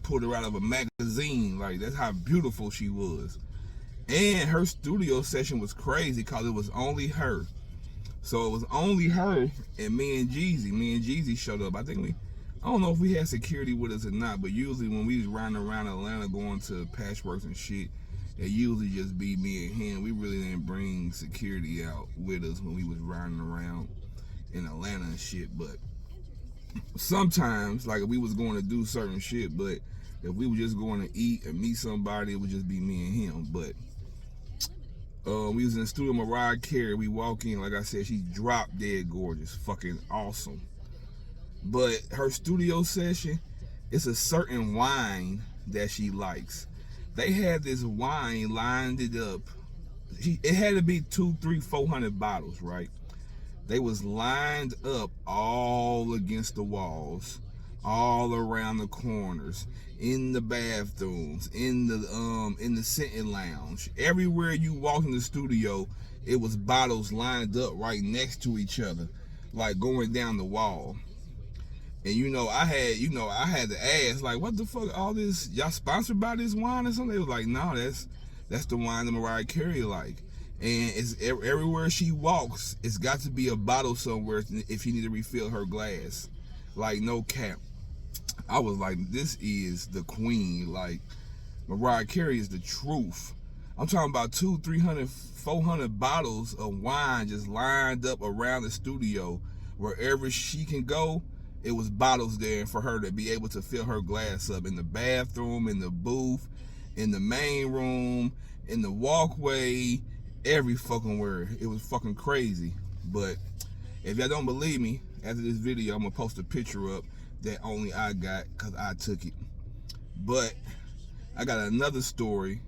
pulled her out of a magazine. Like, that's how beautiful she was. And her studio session was crazy because it was only her. So it was only her and me and Jeezy. Me and Jeezy showed up. I don't know if we had security with us or not, but usually when we was riding around Atlanta going to Patchworks and shit, it usually just be me and him. We really didn't bring security out with us when we was riding around in Atlanta and shit. But sometimes, like, if we was going to do certain shit, but if we were just going to eat and meet somebody, it would just be me and him. But we was in the studio with Mariah Carey. We walk in, like I said, she dropped dead gorgeous, fucking awesome. But her studio session, it's a certain wine that she likes. They had this wine lined it up. It had to be 200, 300, 400 bottles, right? They was lined up all against the walls, all around the corners, in the bathrooms, in the sitting lounge. Everywhere you walk in the studio, it was bottles lined up right next to each other, like going down the wall. And I had to ask, like, what the fuck, all this, y'all sponsored by this wine or something? They was like, no, that's the wine that Mariah Carey like. And it's everywhere she walks, it's got to be a bottle somewhere if she need to refill her glass. Like, no cap. I was like, this is the queen. Like, Mariah Carey is the truth. I'm talking about 200, 300, 400 bottles of wine just lined up around the studio. Wherever she can go, it was bottles there for her to be able to fill her glass up. In the bathroom, in the booth, in the main room, in the walkway, every fucking word. It was fucking crazy. But if y'all don't believe me, after this video, I'm gonna post a picture up that only I got because I took it. But I got another story.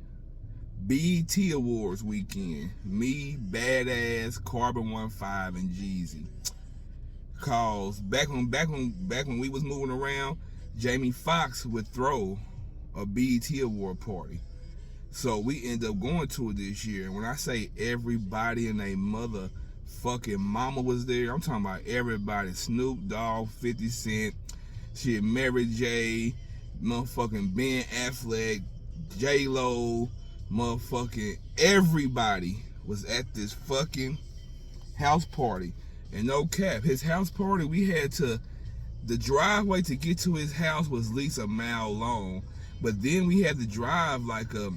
BET Awards weekend. Me, Badass, Carbon 15, and Jeezy. Cause back when we was moving around, Jamie Foxx would throw a BET Award party. So we end up going to it this year. And when I say everybody and their motherfucking mama was there, I'm talking about everybody. Snoop Dogg, 50 Cent, shit, Mary J, motherfucking Ben Affleck, J-Lo, motherfucking everybody was at this fucking house party. And no cap, his house party, the driveway to get to his house was at least a mile long. But then we had to drive like a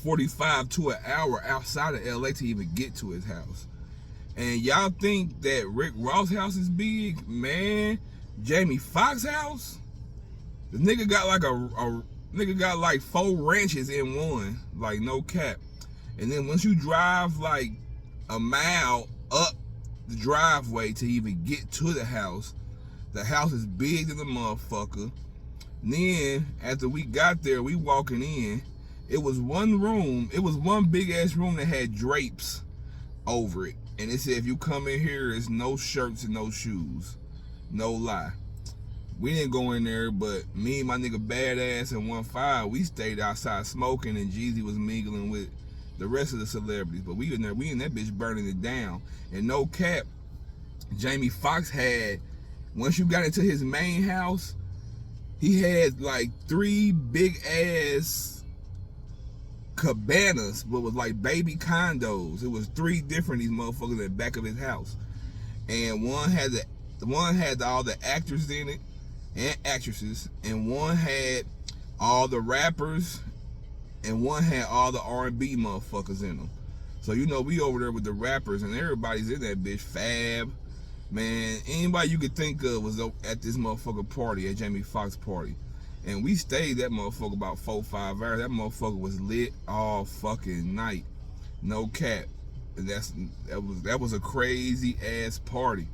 45 to an hour outside of LA to even get to his house. And y'all think that Rick Ross' house is big? Man, Jamie Foxx house? The nigga got like 4 ranches in one. Like, no cap. And then once you drive like a mile up the driveway to even get to the house is big than the motherfucker. And then after we got there, we walking in, it was one big ass room that had drapes over it, and it said if you come in here, it's no shirts and no shoes. No lie. We didn't go in there, but me and my nigga Badass and 15, we stayed outside smoking, and Jeezy was mingling with the rest of the celebrities. But we in that bitch burning it down. And no cap, Jamie Foxx had, once you got into his main house, he had like 3 big ass cabanas, but was like baby condos. It was 3 different these motherfuckers in the back of his house. And one had all the actors in it and actresses, and one had all the rappers, and one had all the R&B motherfuckers in them. So we over there with the rappers, and everybody's in that bitch. Fab, man, anybody you could think of was at this motherfucker party, at Jamie Foxx party. And we stayed that motherfucker about 4-5 hours. That motherfucker was lit all fucking night. No cap. And that was a crazy ass party.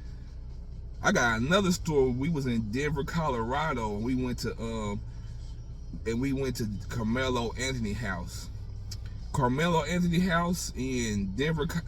I got another story. We was in Denver, Colorado, and we went to Carmelo Anthony house. Carmelo Anthony house in Denver,